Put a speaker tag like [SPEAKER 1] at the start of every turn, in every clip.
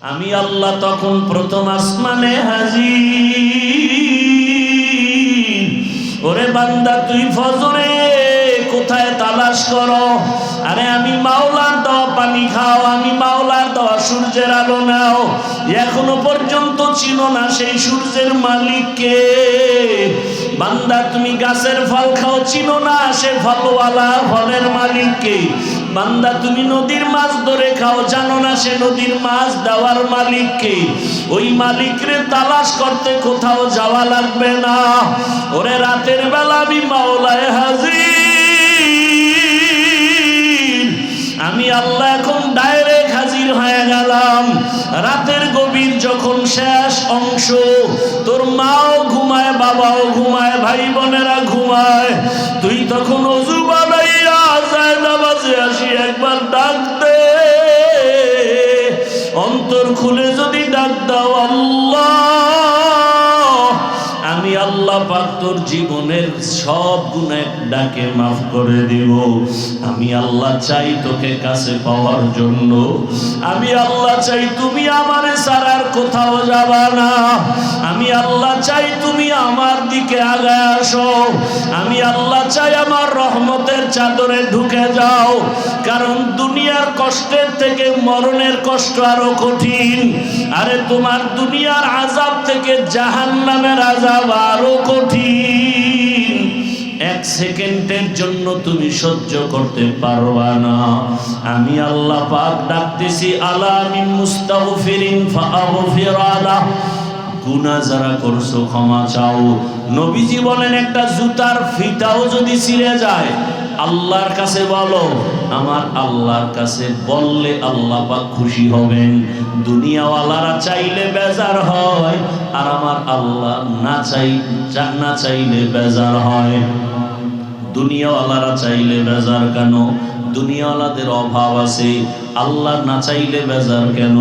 [SPEAKER 1] আমি আল্লাহ তখন প্রথম আসমানে হাজির। ওরে বান্দা তুই ফজরে কোথায় তালাশ করো? আরে আমি মাওলার দেওয়া পানি খাও, আমি মাওলার দেওয়া সূর্যের আলো নাও। এখনো পর্যন্ত চিনো না সেই সূর্যের মালিককে। বান্দা তুমি গাছের ফল খাও, চিনো না সে ফলওয়ালা ফলের মালিককে। বান্দা তুমি নদীর মাছ ধরে খাও, জানো না সে নদীর মাছ দেওয়ার মালিককে। ওই মালিকরে তালাশ করতে কোথাও যাওয়া লাগবে না। ওরে রাতের বেলা আমি মাওলায় হাজির। আমি আল্লাহ এখন ডাইরেক্ট হাজির হয়ে গেলাম। রাতের গভীর যখন শেষ অংশ, তোর মাও ঘুমায়, বাবাও ঘুমায়, ভাই বোনেরা ঘুমায়, তুই তখন অজু বানাইয়া যায় নামাজে আসি একবার ডাক দে। অন্তর খুলে যদি ডাক দাও, আল্লাহ, আমি আল্লাহ পাক তোর জীবনের সব গুনাহ ডাকে মাফ করে দেব। আমি আল্লাহ চাই তোকে কাছে পাওয়ার জন্য। আমি আল্লাহ চাই তুমি আমারে ছাড়ার কোথাও যাবা না। আমি আল্লাহ চাই তুমি আমার দিকে আগায় আসো। আমি আল্লাহ চাই আমার রহমতের চাদরে ঢুকে যাও। কারণ দুনিয়ার কষ্টের থেকে মরণের কষ্ট আরো কঠিন। আরে তোমার দুনিয়ার আযাব থেকে জাহান্নামের আযাব আরো কঠিন। এক সেকেন্ডের জন্য তুমি সহ্য করতে পারবা না। আমি আল্লাহ পাক ডাকতেছি, আলা মিন মুস্তাগফিরিন ফাগফির লাহ। গুনাহ যারা করছো ক্ষমা চাও। নবীজি বলেন একটা জুতার ফিতাও যদি ছিঁড়ে যায় আল্লাহর কাছে বলো। আমার আল্লাহর কাছে বললে আল্লাহ পাক খুশি হবেন। দুনিয়াওয়ালারা চাইলে বেজার হয়, আর আমার আল্লাহ না চাইলে বেজার হয়। দুনিয়াওয়ালারা চাইলে বেজার কেন? দুনিয়াওয়ালাদের অভাব আছে। আল্লাহ না চাইলে বেজার কেন?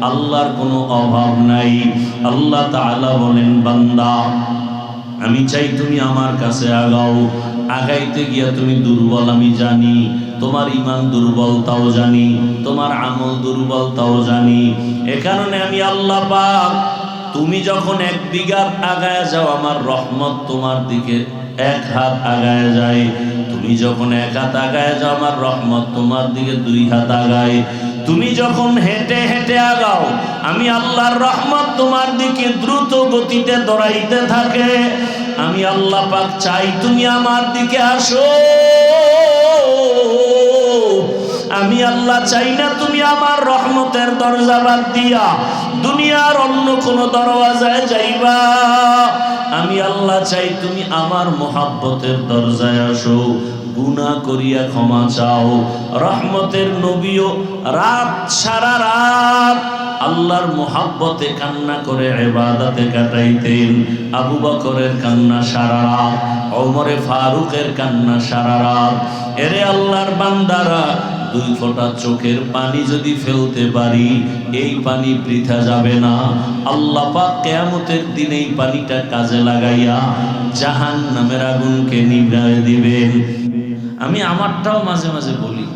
[SPEAKER 1] আল্লাহর কোনো অভাব নাই। আল্লাহ তাআলা বলেন, বান্দা আমি চাই তুমি আমার কাছে আগাও। আগাইতে গিয়া তুমি দুর্বল আমি জানি, তোমার ঈমান দুর্বল তাও জানি, তোমার আমল দুর্বল তাও জানি। এ কারণে আমি আল্লাহ পাক তুমি যখন এক বিঘা আগায় যাও আমার রহমত তোমার দিকে এক হাত আগায় যায়। তুমি যখন এক হাত আগায় যাও আমার রহমত তোমার দিকে দুই হাত আগায়। তুমি যখন হেঁটে হেঁটে আগাও আমি আল্লাহর রহমত তোমার দিকে দ্রুত গতিতে দৌড়াইতে থাকে। আমি আল্লাহ পাক চাই তুমি আমার দিকে আসো। আমি আল্লাহ চাই না তুমি আমার রহমতের দরজা বাদ দিয়া দুনিয়ার অন্য কোনো দরওয়াজায় যাইবা। আমি আল্লাহ চাই তুমি আমার মোহাব্বতের দরজায় আসো। গুনাহ করিয়া ক্ষমা চাও। রহমতের নবীও রাত সারা রাত আল্লাহর মোহাব্বতে কান্না করে ইবাদতে কাটাইতেন। আবু বকরের কান্না সারা রাত, ওমরে ফারুকের কান্না সারা রাত। এরে আল্লাহর বান্দারা, দুই ফোঁটা চোখের পানি যদি ফেলতে পারি এই পানি বৃথা যাবে না। আল্লাহ পাক কিয়ামতের দিন এই পানিটা কাজে লাগাইয়া জাহান্নামের আগুনকে নিভিয়ে দিবেন। আমি আমারটাও মাঝে মাঝে বলি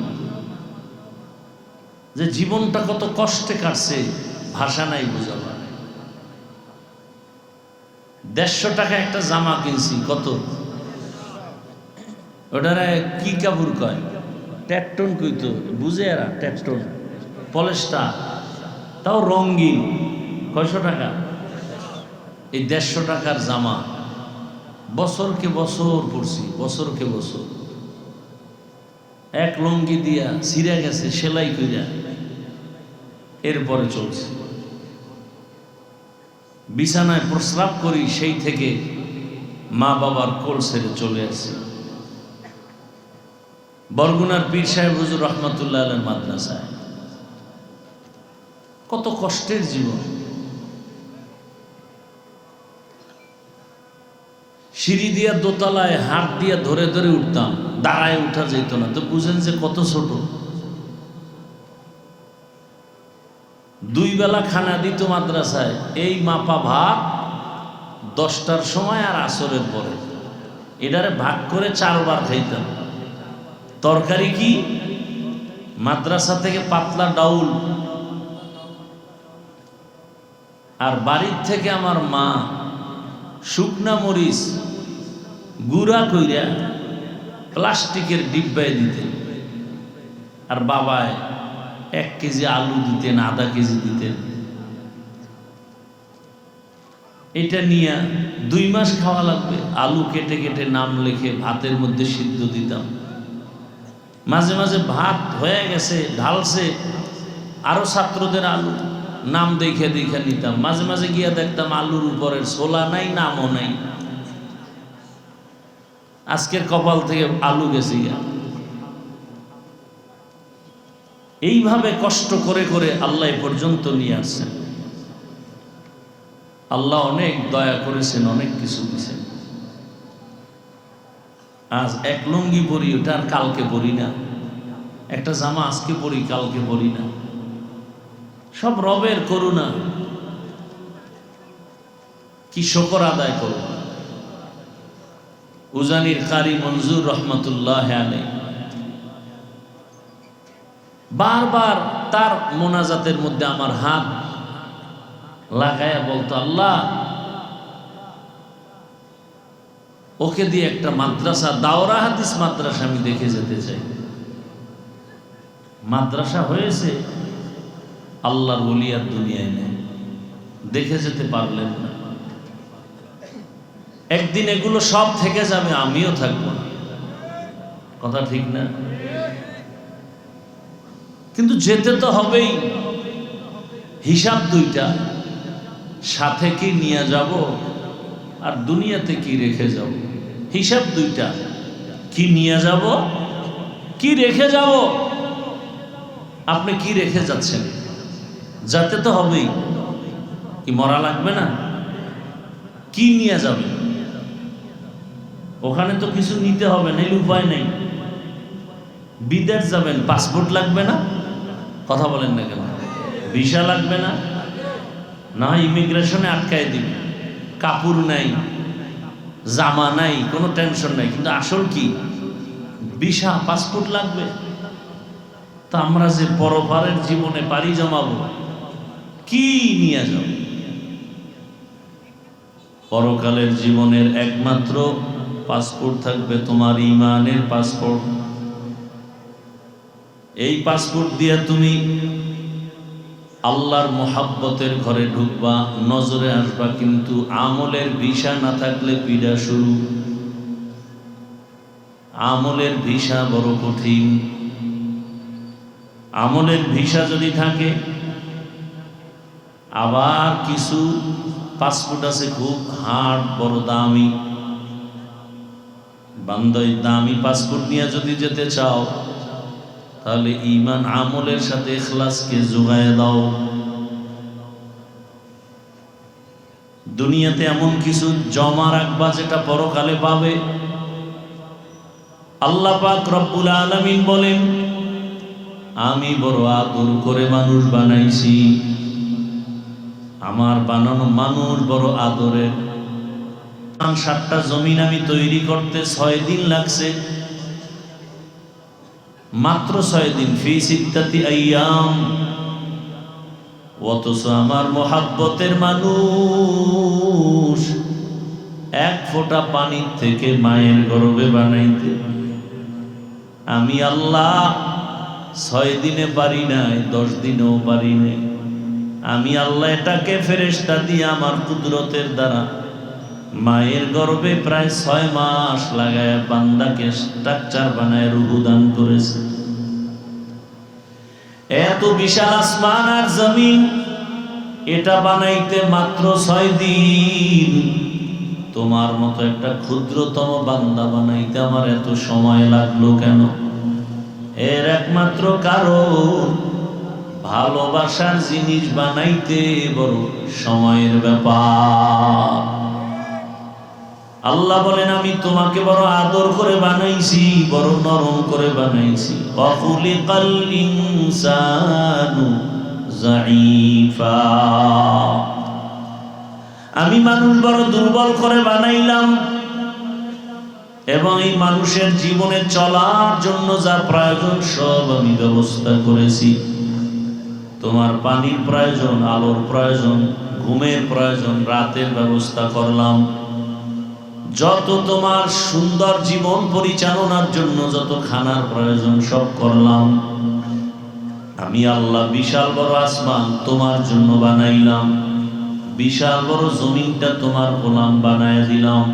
[SPEAKER 1] যে জীবনটা কত কষ্টে কাটছে, ভাষা নাই বোঝাবার। 150 টাকা একটা জামা কিনছি, কত ওটারে কি কাপড় কয়, ট্যাটটন কইতো, বুঝে এরা ট্যাটটন, পলেস্টার, তাও রঙিন। কয়শো টাকা? এই 150 টাকার জামা বছরকে বছর পরছি, বছরকে বছর। এক লঙ্গি দিয়া ছিঁড়ে গেছে সেলাই কইরা, এরপরে চলছে। বিছানায় প্রস্রাব করি সেই থেকে মা বাবার কোল ছেড়ে চলে আসছে। বরগুনার পীর সাহেব হুজুর রহমাতুল্লাহ আলাইহির মাদ্রাসায়। কত কষ্টের জীবন। সিঁড়ি দিয়া দোতলায় হাত দিয়া ধরে ধরে উঠতাম, দাঁড়ায় উঠা যেত না। তো বুঝেন যে কত ছোট। 2 বেলা খানা দিত মাদ্রাসায়, এই মাপা ভাত 10টার সময় আর আসরের পরে। এটারে ভাগ করে 4 বার খাইতাম। তরকারি কি? মাদ্রাসা থেকে পাতলা ডাউল, আর বাড়ির থেকে আমার মা শুকনা মরিচ গুঁড়া কইরা প্লাস্টিকের ডিব্বায় দিতেন, আর বাবায় 1 কেজি আলু দিতেন, আধা কেজি দিতেন। এটা নিয়ে 2 মাস খাওয়া লাগবে। আলু কেটে কেটে নাম লিখে ভাতের মধ্যে সিদ্ধ দিতাম। মাঝে মাঝে ভাত হয়ে গেছে, ঢালছে, আরো ছাত্রদের আলু নাম দেখে দেখে নিতাম। মাঝে মাঝে গিয়া দেখতাম আলুর উপরের ছোলা নাই, নামও নাই। আজকের কপাল থেকে আলু গেছে গিয়া। এইভাবে কষ্ট করে করে আল্লাহ এ পর্যন্ত নিয়ে আসছেন। আল্লাহ অনেক দয়া করেছেন, অনেক কিছু দিয়েছেন। আজ এক লুঙ্গি পরি, ওটা আর কালকে পরি না। একটা জামা আজকে পরি, কালকে পরি না। সব রবের করুণা। কি শুকর আদায় করব। উজানির কারি মনজুর রহমতুল্লাহ আলাইহি বারবার তার মোনাজাতের মধ্যে আমার হাত লাগায়া বলতো, আল্লাহ ওকে দিয়ে একটা মাদ্রাসা, দাওরা হাদিস মাদ্রাসা আমি দেখে যেতে চাই। মাদ্রাসা হয়েছে, আল্লাহর ওলি আর দুনিয়ায় নেই, দেখে যেতে পারলেন না। একদিন এগুলো সব থেকে যাবে, আমিও থাকবো না। কথা ঠিক না? কিন্তু যেতে তো হবেই। হিসাব দুইটা, সাথে কি নিয়ে যাব আর দুনিয়াতে কি রেখে যাব। হিসাব দুইটা, কি নিয়ে যাব, কি রেখে যাব। আপনি কি রেখে যাচ্ছেন? যেতে তো হবেই, কি মরা লাগবে না? কি নিয়ে যাবে? ওখানে তো কিছু নিতে হবে না, উপায় নেই। বিদেশ যাবেন, পাসপোর্ট লাগবে না? কথা বলেন না কেন? ভিসা লাগবে না? না ইমিগ্রেশনে আটকায় দিবে। কাপড় নাই, জামা নাই, কোনো টেনশন নাই। কিন্তু আসল কি? ভিসা, পাসপোর্ট লাগবে। তা আমরা যে পরপারের জীবনে পাড়ি জমাবো, কি নিয়ে যাব? পরকালের জীবনের একমাত্র পাসপোর্ট থাকবে তোমার ঈমানের পাসপোর্ট। এই পাসপোর্ট দিয়ে তুমি আল্লাহর মোহাব্বতের ঘরে ঢুকবা, নজরে আসবা। কিন্তু আমলের ভিসা না থাকলে পীড়া শুরু। আমলের ভিসা বড় কঠিন। আমলের ভিসা যদি থাকে, আবার কিছু পাসপোর্ট আছে খুব হার্ড, বড় দামি। বান্দা দামি পাসপোর্ট নিয়ে যদি যেতে চাও, তাহলে ঈমান আমলের সাথে ইখলাসকে যোগায় দাও। দুনিয়াতে এমন কিছু জমা রাখবা যেটা পরকালে পাবে। আল্লাহ পাক রব্বুল আলামিন বলেন, আমি বড় আদর করে মানুষ বানাইছি। আমার বানানো মানুষ বড় আদরের। 7টা জমিন আমি তৈরি করতে 6 দিন লাগছে, মাত্র 6 দিন। ফি 6 আইয়াম। অথচ আমার মোহাব্বতের মানুষ 1 ফোঁটা পানির থেকে মায়ের গর্ভে বানাইতে আমি আল্লাহ 6 দিনে পারি নাই, 10 দিনেও পারি নাই। আমি আল্লাহ এটাকে ফেরেশতা দিয়ে আমার কুদরতের দ্বারা মায়ের গর্ভে প্রায় 6 মাস লাগায় বান্দাকে স্ট্রাকচার বানায় রূহ দান করেছে। এত বিশাল আসমান আর জমিন, এটা বানাইতে মাত্র 6 দিন। তোমার মতো একটা ক্ষুদ্রতম বান্দা বানাইতে আমার এত সময় লাগলো কেন? এর একমাত্র কারণ, ভালোবাসার জিনিস বানাইতে বড় সময়ের ব্যাপার। আল্লাহ বলেন, আমি তোমাকে বড় আদর করে বানাইছি, বড় নরম করে বানাইছি। ওয়াখুলিকাল ইনসানু যায়ীফা। আমি মানুষ বড় দুর্বল করে বানাইলাম, এবং এই মানুষের জীবনে চলার জন্য যা প্রয়োজন সব আমি ব্যবস্থা করেছি। তোমার পানির প্রয়োজন, আলোর প্রয়োজন, ঘুমের প্রয়োজন, রাতের ব্যবস্থা করলাম। যত তোমার সুন্দর জীবন পরিচালনার জন্য যত খানার প্রয়োজন সব করলাম। আমি আল্লাহ বিশাল বড় আসমান তোমার জন্য বানাইলাম, বিশাল বড় জমিনটা তোমার গোলাম বানায় দিলাম।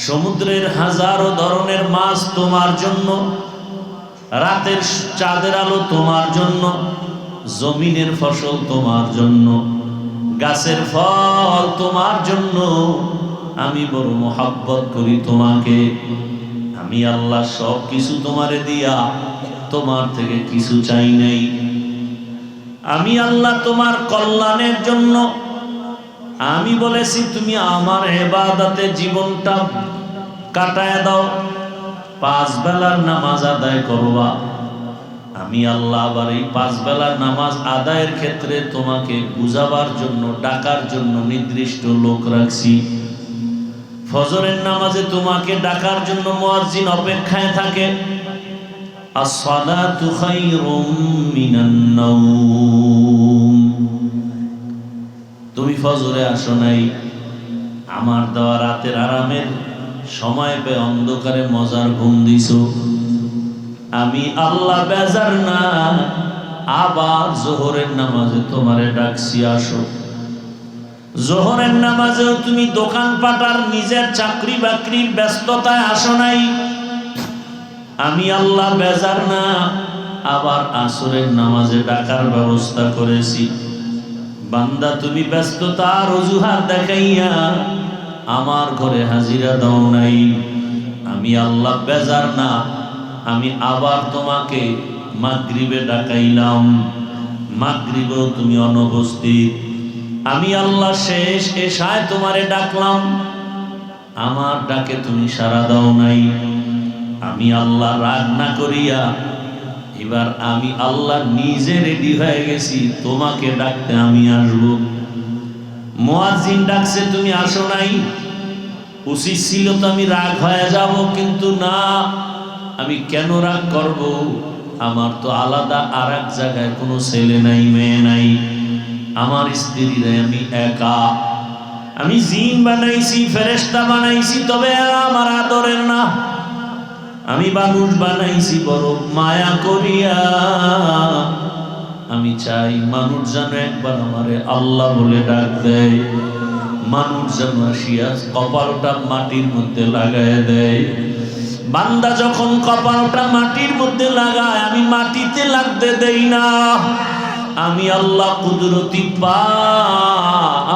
[SPEAKER 1] সমুদ্রের হাজারো ধরনের মাছ তোমার জন্য, রাতের চাঁদের আলো তোমার জন্য, জমিনের ফসল তোমার জন্য, গাছের ফল তোমার জন্য। আমি বড় মোহাব্বত করি তোমাকে। আমি আল্লাহ সব কিছু তোমারে দিয়া তোমার থেকে কিছু চাই নাই। আমি আল্লাহ তোমার কল্যাণের জন্য আমি বলেছি তুমি আমার ইবাদতে জীবনটা কাটায় দাও, 5 বেলার নামাজ আদায় করবা। আমি আল্লাহ আবার এই 5 বেলার নামাজ আদায়ের ক্ষেত্রে তোমাকে বুঝাবার জন্য, ডাকার জন্য নির্দিষ্ট লোক রাখছি। ফজরের নামাজে তোমাকে ডাকার জন্য মুয়াজ্জিন অপেক্ষায় থাকে। as-salatu khairum minan nawm। তুমি ফজরে আসো নাই, আমার দেওয়া রাতের আরামের সময় পেয়ে অন্ধকারে মজার ঘুম দিছো। আমি আল্লাহ বেজার না, আবার জোহরের নামাজে তোমারে ডাকছি আসো। জোহরের নামাজেও তুমি দোকান পাটার নিজের চাকরি বাকরির ব্যস্ততায় আসো নাই। আমি আল্লাহ বেজার না, আবার আসরের নামাজে ডাকার ব্যবস্থা করেছি। বান্দা তুমি ব্যস্ততার অজুহাত দেখাইয়া আমার ঘরে হাজিরা দাও নাই। আমি আল্লাহ বেজার না, আমি আবার তোমাকে মাগরিবে ডাকাইলাম, মাগরিবেও তুমি অনুপস্থিত। আমি আল্লাহ শেষ এশায় তোমারে ডাকলাম, আমার ডাকে তুমি সাড়া দাও নাই। আমি আল্লাহ রাগ না করিয়া এবার আমি আল্লাহ নিজে রেডি হয়ে গেছি তোমাকে ডাকতে আমি আসব। মুয়াজ্জিন ডাকছে তুমি আসো নাই, উচিত ছিল তো আমি রাগ হয়ে যাব, কিন্তু না, আমি কেন রাগ করব? আমার তো আলাদা আর এক জায়গায় কোনো ছেলে নাই, মেয়ে নাই, আমার স্ত্রী নাই, আমি একা। আমি জিন বানাইছি, ফেরেশতা বানাইছি, তবে আমার আদরের না। আমি মানুষ বানাইছি বড় মায়া করিয়া। আমি চাই মানুষ যেন একবার আমারে আল্লাহ বলে ডাক দেয়, মানুষ যেন আসিয়া কপালটা মাটির মধ্যে লাগায় দেয়। বান্দা যখন কপালটা মাটির মধ্যে লাগায়, আমি মাটিতে লাগতে দেই না। আমি আল্লাহ কুদরতি পা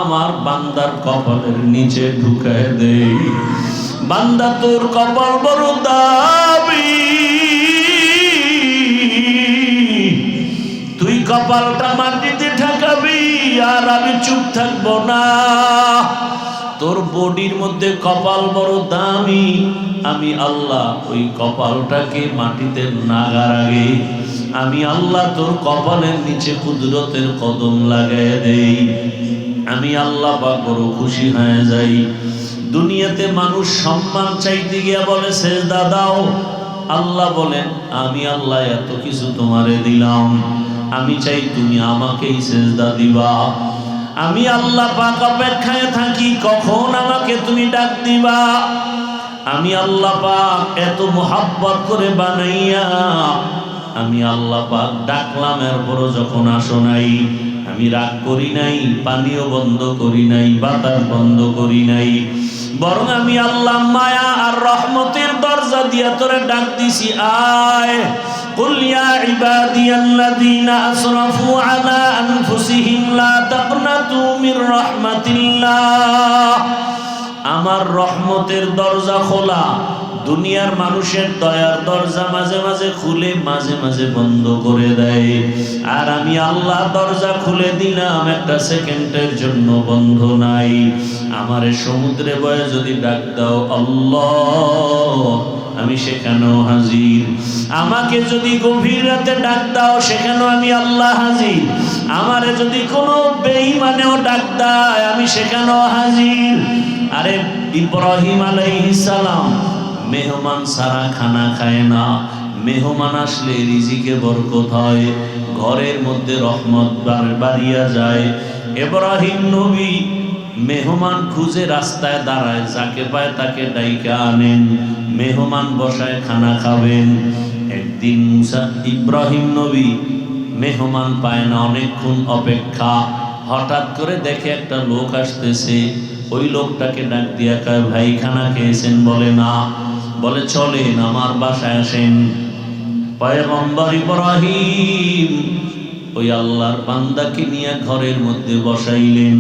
[SPEAKER 1] আমার বান্দার কপালের নিচে ঢুকায় দেই। বান্দা তোর কপাল বড় দাবি, তুই কপালটা মাটিতে ঠেকাবি, আর আমি চুপ থাকবো না। তোর বডির মধ্যে কপাল বড় দামি, আমি আল্লাহ ওই কপালটাকে মাটিতে নাগার আগে আমি আল্লাহ তোর কপালের নিচে কুদরতের কদম লাগাই দেই। আমি আল্লাহ পাক বড় খুশি হয়ে যাই। দুনিয়াতে মানুষ সম্মান চাইতে গিয়া বলে সেজদা দাও, আল্লাহ বলেন আমি আল্লাহ এত কিছু তোমারে দিলাম, আমি চাই তুমি আমাকেই সেজদা দিবা। আমি আল্লাহ পাক অপেক্ষায় থাকি কখন আমাকে তুমি ডাক দিবা। আমি আল্লাহ পাক এত মোহাব্বত করে বানাইয়া আমি আল্লাহ পাক ডাকলাম, এরপরও যখন আসো নাই, আমি রাগ করি নাই, পানিও বন্ধ করি নাই, বাতাস বন্ধ করি নাই, বরং আমি আল্লাহ মায়া আর রহমতের দরজা দিয়া তোরে ডাক দিছি, আয়। কুল ইয়া ইবাদিয়াল্লাযীনা আসরাফু আলা আনফুসিহিম লা তাকনাতু মির রাহমাতিল্লাহ। আমার রহমতের দরজা খোলা। দুনিয়ার মানুষের দয়ার দরজা মাঝে মাঝে খুলে, মাঝে মাঝে বন্ধ করে দেয়, আর আমি আল্লাহ দরজা খুলে দিলাম, একটা সেকেন্ডের জন্য বন্ধ নাই। আমারে সমুদ্রে বয়ে যদি ডাক দাও আল্লাহ, আমি সেখানেও হাজির। আমাকে যদি গভীর রাতে ডাক দাও, সেখানেও আমি আল্লাহ হাজির। আমারে যদি কোনো বেঈমানেও ডাক দেয়, আমি সেখানেও হাজির। আরে ইব্রাহিম আলাইহিস সালাম মেহমান সারা খানা খায় না, মেহমান আসলে রিজিকে বরকত হয়, ঘরের মধ্যে রহমত বাড়িয়া যায়। ইব্রাহিম নবী মেহমান খুঁজে রাস্তায় দাঁড়ায়, যাকে পায় তাকে ডাইকা আনেন, মেহমান বসায় খানা খাবেন। একদিন ইব্রাহিম নবী মেহমান পায় না, অনেকক্ষণ অপেক্ষা। হঠাৎ করে দেখে একটা লোক আসতেছে। ওই লোকটাকে ডাক দিয়া কয়, ভাই খানা খেয়েছেন? বলে না। বলে চলেন আমার বাসায় আসেন। পয়গম্বর ইব্রাহিম ওই আল্লাহর বান্দাকে নিয়ে ঘরের মধ্যে বসাইলেন।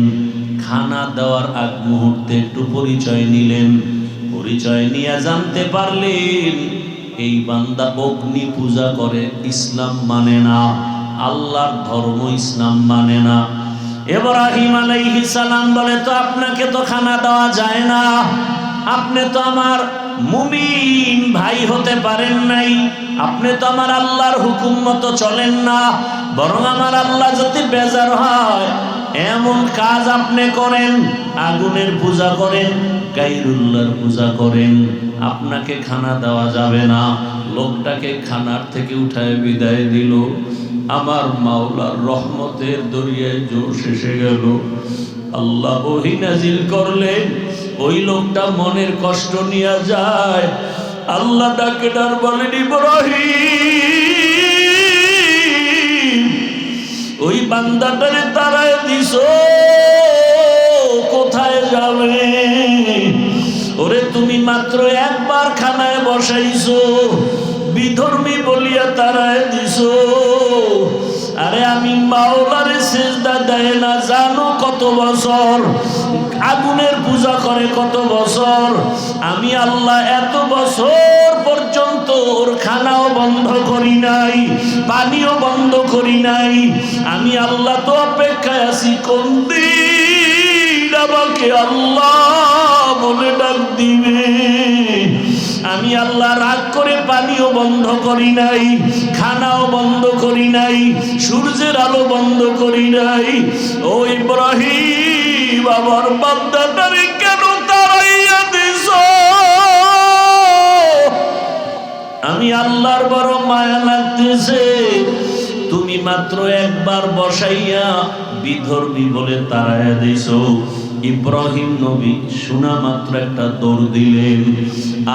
[SPEAKER 1] খানা দেওয়ার আগ মুহূর্তে একটু পরিচয় নিলেন। পরিচয় নিয়ে জানতে পারলেন এই বান্দা অগ্নি পূজা করে, ইসলাম মানে না, আল্লাহর ধর্ম ইসলাম মানে না। ইব্রাহিম আলাইহিস সালাম বলে, তো আপনাকে তো খানা দেওয়া যায় না, আপনি তো আমার মুমিন ভাই হতে পারেন নাই, আপনি তো আমার আল্লাহর হুকুম মতো চলেন না, বরং আমার আল্লাহ যদি বেজার হয় এমন কাজ আপনি করেন, আগুনের পূজা করেন, গায়রুল্লাহর পূজা করেন, আপনাকে খানা দেওয়া যাবে না। লোকটাকে খানার থেকে উঠায় বিদায় দিল। আমার মাওলার রহমতের দরিয়ায় জোশ এসে গেল। আল্লাহ ওহী নাজিল করলেন, ওই লোকটা মনের কষ্ট নিয়ে যায়। আল্লাহ ডাকে ডার বলেন, ইব্রাহিম ওই বান্দাটারে তাড়ায় দিছো, কোথায় যাবে? ওরে তুমি মাত্র একবার খানায় বসাইছো, বিধর্মী বলিয়া তাড়ায় দিছো। আরে আমি মাওলারে সিজদা দেয় না জানো কত বছর, আগুনের পূজা করে কত বছর, আমি আল্লাহ এত বছর পর্যন্ত ওর খানাও বন্ধ করি নাই, পানিও বন্ধ করি নাই। আমি আল্লাহ তো অপেক্ষায় আছি কোন দিন আমাকে আল্লাহ বলে ডাক দিবে। আমি আল্লাহ রাগ করে পানিও বন্ধ করি নাই, খানাও বন্ধ করি নাই, সূর্যের আলো বন্ধ করি নাই। ও ইব্রাহিম আমার বান্দাটারে কেন তাড়াইয়া দিছো? আমি আল্লাহর বড় মায়া লাগতেছে, তুমি মাত্র একবার বসাইয়া বিধর্মী বলে তাড়াইয়া দিছো। ইব্রাহিম নবী শোনা মাত্র একটা দৌড় দিলেন,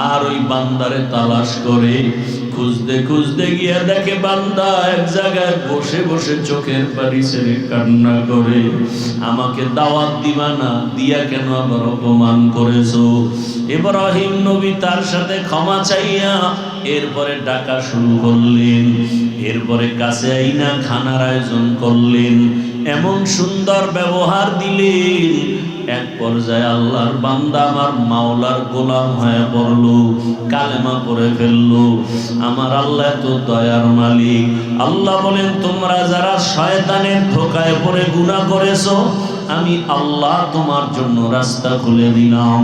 [SPEAKER 1] আর ওই বান্দারে তালাশ করে খুঁজতে খুঁজতে গিয়া দেখে বান্দা এক জায়গায় বসে বসে চোখের পানি ছেড়ে কান্না করে, আমাকে দাওয়াত দিবা না, দিয়া কেন আবার অপমান করেছো? ইব্রাহিম নবী তার সাথে ক্ষমা চাইয়া এরপরে ডাকা শুরু করলেন। এরপরে কাছে আইনা খানার আয়োজন করলেন, এমন সুন্দর ব্যবহার দিলেন। এক পর্যায়ে আল্লাহর বান্দা আমার মাওলার গোলাম হয়ে পড়লো, কালেমা পড়ে ফেললো। আমার আল্লাহ তো দয়ার মালিক। আল্লাহ বলেন, তোমরা যারা শয়তানের ধোকায় পড়ে গুনাহ করেছো, আমি আল্লাহ তোমার জন্য রাস্তা খুলে দিলাম।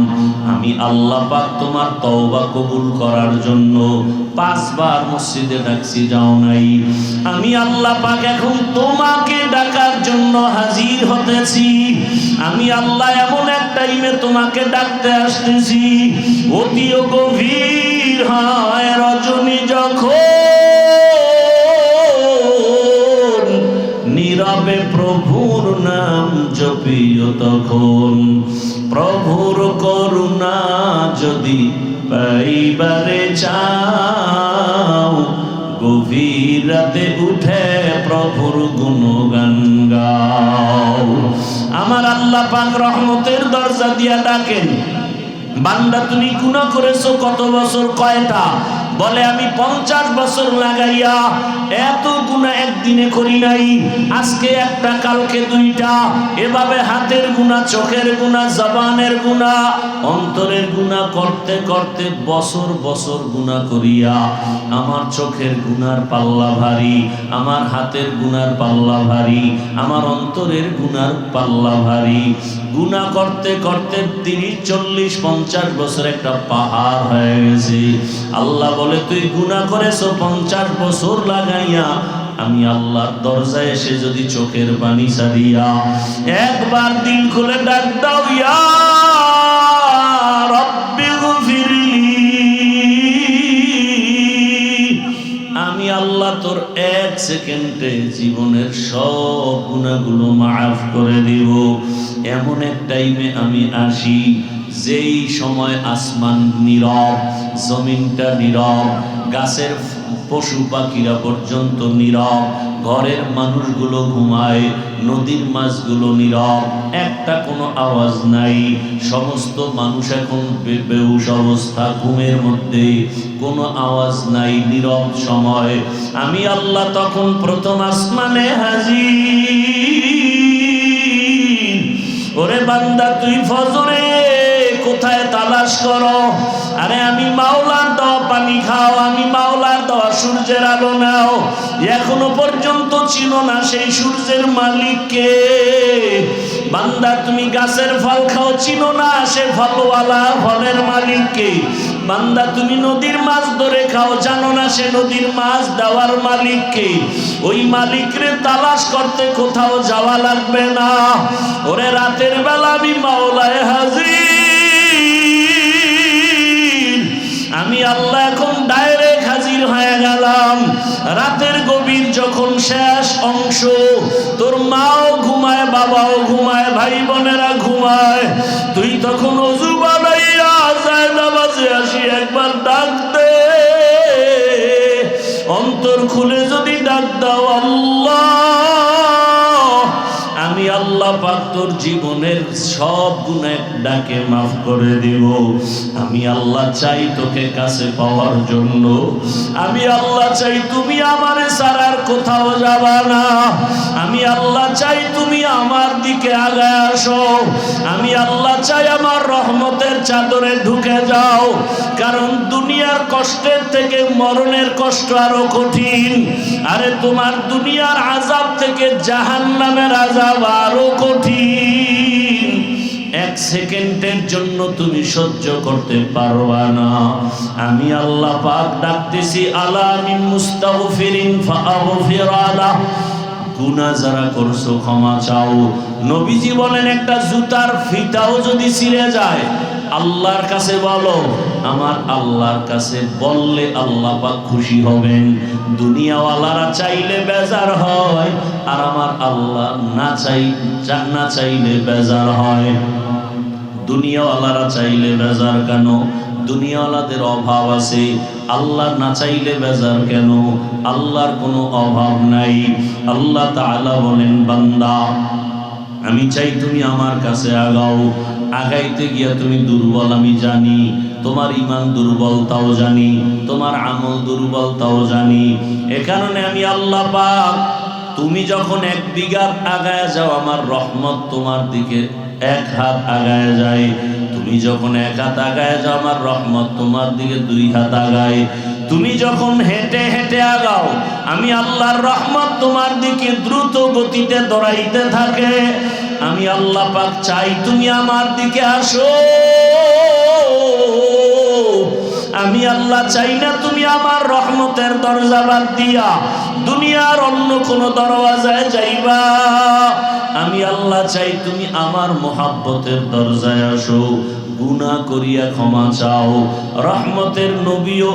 [SPEAKER 1] আমি আল্লাহ পাক তোমার তওবা কবুল করার জন্য 5 বার মসজিদে ডাকছি, যাও নাই। আমি আল্লাহ পাক এখন তোমাকে ডাকার জন্য হাজির হতেছি। আমি আল্লাহ এমন এক টাইমে তোমাকে ডাকতে আসতেছি, অতিও গভীর হয় রজনী যখন, নীরবে প্রভুর নাম জপিও তখন। প্রভুর করুণা যদি পাইবারে চাও, গভীর রাতে উঠে প্রভুর গুণগান গাও। আমার আল্লাহ পাক রহমতের দরজা দিয়া ডাকেন, বান্দা তুমি গুনাহ করেছো কত বছর? কয়টা? বলে আমি 50 বছর লাগাইয়া এত গুনাহ একদিনে করি নাই। আজকে একটা, কালকে 2টা, এভাবে হাতের গুনাহ, চোখের গুনাহ, জবানের গুনাহ, অন্তরের গুনাহ করতে করতে বছর বছর গুনাহ করিয়া আমার চোখের গুনার পাল্লা ভারী, আমার হাতের গুনার পাল্লা ভারী, আমার অন্তরের গুনার পাল্লা ভারী। গুনাহ করতে করতে 30, 40, 50 বছর একটা পাহাড় হয়ে গেছে। আল্লাহ বলে, তুই গুনাহ করেছো 50 বছর লাগাইয়া, আমি আল্লাহর দরজায় এসে যদি চোখের পানি ছাড়িয়া একবার দিল খুলে ডাক দাও, ইয়া রাব্বি গফিরলি, আমি আল্লাহ তোর এক সেকেন্ডে জীবনের সব গুনাহগুলো মাফ করে দিব। এমন এক টাইমে আমি আসি যেই সময় আসমান নীরব, জমিনটা নীরব, গাছের পশু পাখিরা পর্যন্ত নীরব, ঘরের মানুষগুলো ঘুমায়, নদীর মাছগুলো নীরব, একটা কোনো আওয়াজ নাই। সমস্ত মানুষ এখন বেহুশ অবস্থা, ঘুমের মধ্যে, কোনো আওয়াজ নাই, নীরব সময়। আমি আল্লাহ তখন প্রথম আসমানে হাজির। ওরে বান্দা, তুই ফজরে কোথায় তালাশ করো? আরে আমি মাওলার দেওয়া পানি খাও, আমি মাওলার দেওয়া সূর্যের আলো নাও। এখনো পর্যন্ত চিনো না সেই সূর্যের মালিককে। বান্দা, তুমি গাছের ফল খাও, চিনো না সে ফলওয়ালা ফলের মালিককে। বান্দা, তুমি নদীর মাছ ধরে খাও, জানো না সে নদীর মাছ দেওয়ার মালিককে। ওই মালিকরে তালাশ করতে কোথাও যাওয়া লাগবে না। ওরে রাতের বেলা আমি মাওলায় হাজির। আমি আল্লাহ এখন ডাইরেক্ট হাজির হয়ে গেলাম। রাতের গভীর যখন শেষ অংশ, তোর মাও ঘুমায়, বাবাও ঘুমায়, ভাই বোনেরা ঘুমায়, তুই তখন ওযু বানাইয়া যায় নামাজে আসি একবার ডাক দে। অন্তর খুলে যদি ডাক দাও, আল্লাহ, আমি আল্লাহ পাক তোর জীবনের সব গুনাহ ডাকে মাফ করে দিব। আমি আল্লাহ চাই তোকে কাছে পাওয়ার জন্য। আমি আল্লাহ চাই তুমি আমারে ছাড়ার কোথাও যাবা না। আমি আল্লাহ চাই তুমি আমার দিকে আগায় আসো। আমি আল্লাহ চাই আমার রহমতের চাদরে ঢুকে যাও। কারণ দুনিয়ার কষ্টের থেকে মরণের কষ্ট আরো কঠিন। আরে তোমার দুনিয়ার আযাব থেকে জাহান্নামের আযাব আরো কঠিন। এক সেকেন্ডের জন্য তুমি সহ্য করতে পারবা না। আমি আল্লাহ পাক ডাকতেছি, আলা মিন মুস্তাগফিরিন ফাগফির আলাহ। গুনাহ যারা করছো ক্ষমা চাও। নবীজি বলেন, একটা জুতার ফিতাও যদি ছিঁড়ে যায়, আল্লাহর কাছে বলো। আমার আল্লাহর কাছে বললে আল্লাহ পাক খুশি হবেন। দুনিয়াওয়ালারা চাইলে বেজার হয়, আর আমার আল্লাহ না চাইলে বেজার হয়। দুনিয়াওয়ালারা চাইলে বেজার কেন? দুনিয়াওয়ালাদের অভাব আছে, আল্লাহ না চাইলে বেজার কেন? আল্লাহর কোনো অভাব নাই। আল্লাহ তাআলা বলেন, বান্দা, আমি চাই তুমি আমার কাছে আগাও। আগাইতে গিয়া তুমি দুর্বল আমি জানি, তোমার ঈমান দুর্বল তাও জানি, তোমার আমল দুর্বল তাও জানি। এ কারণে আমি আল্লাহ পাক, তুমি যখন এক বিঘা আগায় যাও, আমার রহমত তোমার দিকে এক হাত আগায় যায়। তুমি যখন এক হাত আগায় যাও, আমার রহমত তোমার দিকে 2 হাত আগায়। তুমি যখন হেঁটে হেঁটে আগাও, আমি আল্লাহর রহমত তোমার দিকে দ্রুত গতিতে দৌড়াইতে থাকে। আমি আল্লাহ পাক চাই তুমি আমার দিকে আসো। আমি আল্লাহ চাই না তুমি আমার রহমতের দরজা বাদ দিয়া দুনিয়ার অন্য কোনো দরওয়াজায় যাইবা। আমি আল্লাহ চাই তুমি আমার মোহাব্বতের দরজায় আসো। গুনাহ করিয়া ক্ষমা চাও। রহমতের নবীও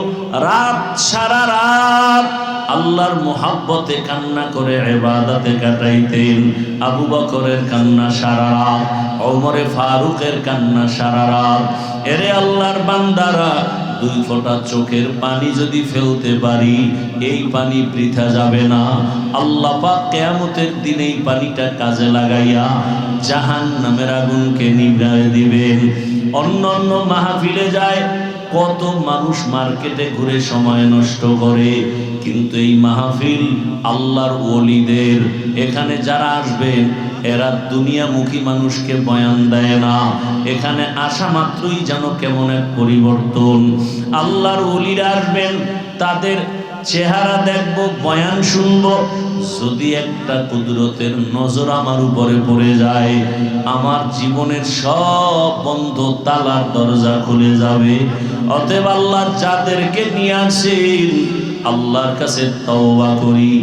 [SPEAKER 1] রাত সারা রাত আল্লাহর মোহাব্বতে কান্না করে ইবাদতে কাটাইতেন। আবু বকরের কান্না সারা রাত, ওমরে ফারুকের কান্না সারা রাত। এরে আল্লাহর বান্দারা, 2 ফোঁটা চোখের পানি যদি ফেলতে পারি, এই পানি বৃথা যাবে না। আল্লাহ পাক কিয়ামতের দিন এই পানিটা কাজে লাগাইয়া জাহান্নামের আগুনকে নিভিয়ে দিবেন। অন্য মাহফিলে যায়, কত মানুষ মার্কেটে ঘুরে সময় নষ্ট করে, কিন্তু এই মাহফিল আল্লাহর ওলিদের। এখানে যারা আসবেন, এরা দুনিয়ামুখী মানুষকে বয়ান দেয় না। এখানে আসা মাত্রই যেন কেমন এক পরিবর্তন। আল্লাহর ওলিরা আসবেন, তাদের চেহারা দেখব, বয়ান শুনব। যদি একটা কুদরতের নজর আমার উপরে পড়ে যায়, আমার জীবনের সব বন্ধ তালার দরজা খুলে যাবে। অতএব আল্লাহ যাদেরকে নিয়ে আসেন, আল্লাহর কাছে তওবা করি।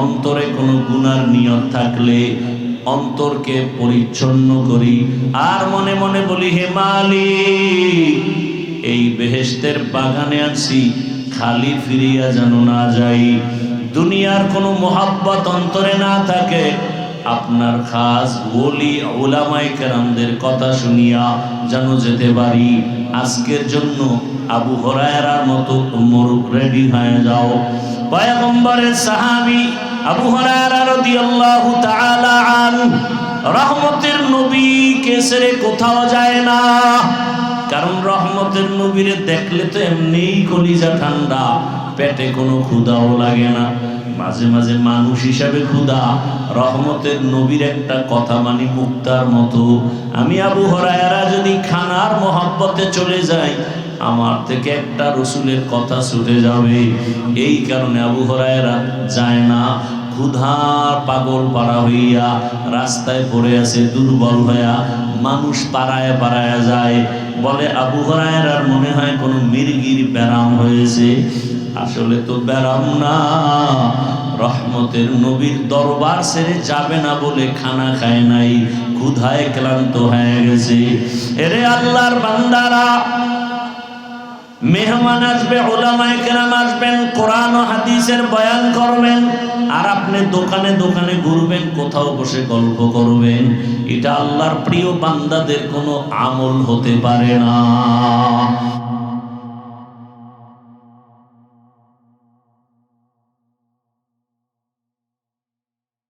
[SPEAKER 1] অন্তরে কোনো গুনার নিয়ত থাকলে অন্তরকে পরিচ্ছন্ন করি, আর মনে মনে বলি, হে মালিক, এই বেহেশতের বাগানে আছি, খালি ফিরিয়া যেন না যাই। দুনিয়ার কোনো মোহাব্বত অন্তরে না থাকে, আপনার খাস ওলি উলামায়ে কেরামদের কথা শুনিয়া যেন যেতে পারি। আজকের জন্য আবু হুরায়রার মতো মুরুক রেডি হয়ে যাও। পয়গম্বরের সাহাবী আবু হুরায়রা রাদিয়াল্লাহু তাআলা আনহু রহমতের নবীকে ছেড়ে কোথাও যায় না। কারণ রহমতের নবীরে দেখলে তো এমনিই কলিজা ঠান্ডা, পেটে কোনো ক্ষুধাও লাগে না। মাঝে মাঝে মানুষ হিসাবে ক্ষুধা, রহমতের নবীর একটা কথা মানি মুক্তার মতো। আমি আবু হুরায়রা যদি খানার মহব্বতে চলে যাই, আমার থেকে একটা রসুলের কথা ছুটে যাবে। এই কারণে আবু হুরায়রা যায় না। ক্ষুধার পাগল পাড়া হইয়া রাস্তায় পড়ে আছে দুর্বল হইয়া, মানুষ পাড়ায় পাড়ায় যায়, বলে আবু হুরায়রার মনে হয় কোনো মির্গির ব্যারাম হয়েছে। আসলে তো ব্যারাম না, রহমতের নবীর দরবার ছেড়ে যাবে না বলে খানা খায় নাই, ক্ষুধায় ক্লান্ত হয়ে গেছে। এরে আল্লাহর বান্দারা, মেহমান আসবে, উলামায়ে কেরাম আসবেন, কোরআন ও হাদিসের বয়ান করবেন, আর আপনি দোকানে দোকানে ঘুরবেন, কোথাও বসে গল্প করবেন। এটা আল্লাহর প্রিয় বান্দাদের কোনো আমল হতে পারে না।